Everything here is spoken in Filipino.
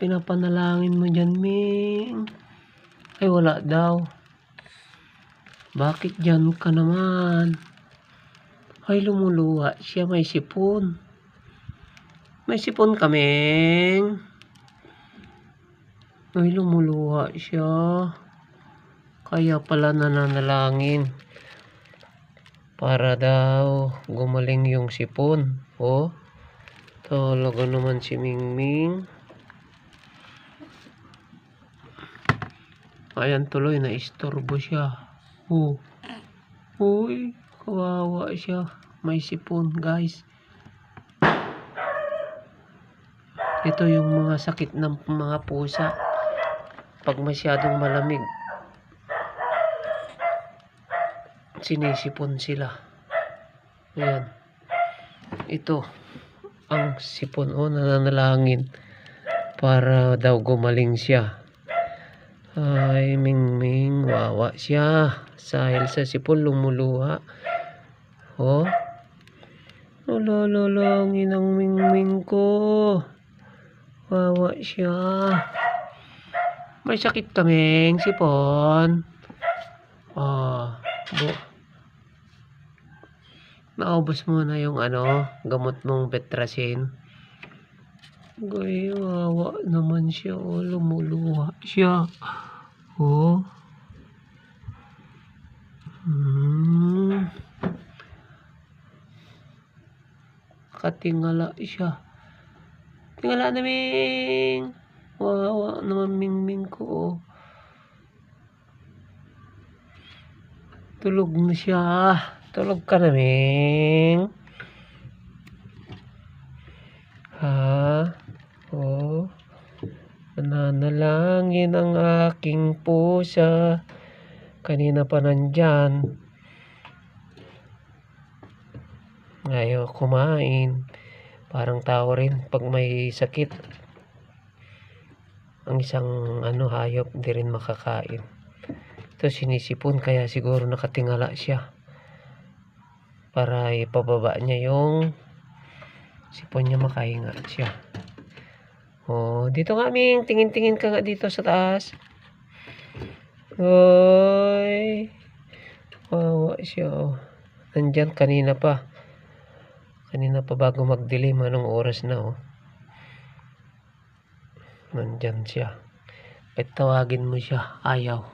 pinapanalangin mo dyan, Ming? Ay, wala daw. Bakit dyan ka naman? Ay, lumuluha siya. May sipon. May sipon ka, Ming? Ay, lumuluha siya. Kaya pala nananalangin. Para daw gumaling yung sipon. Oh, talaga naman si Mingming. Ayan tuloy, na-istorbo siya. Oh. Uy, kawawa siya. May sipon, guys. Ito yung mga sakit ng mga pusa. Pag masyadong malamig, sinisipon sila. Ayan. Ito ang sipon. Oh, nananalangin para daw gumaling siya. Ay, Mingming, wawa siya. Dahil sa sipon lumuluha. Oh, nalalangin ang Mingming ko. Wawa siya. May sakit kaming sipon. Naubos mo na yung gamot mong Betracin. Wawa naman siya. Oh, lumuluha siya. Oh. Katingala siya. Tingala na, Ming. Wawa naman Mingming ko. Oh. Tulog na siya. Tulog ka na, Ming. Ha? Oh. Nananalangin ang aking pusa. Kanina pa nandyan. Ayaw kumain. Parang tao rin pag may sakit. Ang isang hayop hindi rin makakain. Ito sinisipon kaya siguro nakatingala siya. Para ipababa niya yung sipon niya, makahinga siya. Oh, dito nga, Ming. Tingin-tingin ka nga dito sa taas. Oy. Wawa siya. Oh. Nandyan kanina pa. Kanina pa bago magdilim. Anong oras na, oh. Nandyan siya. Kahit tawagin mo siya, ayaw.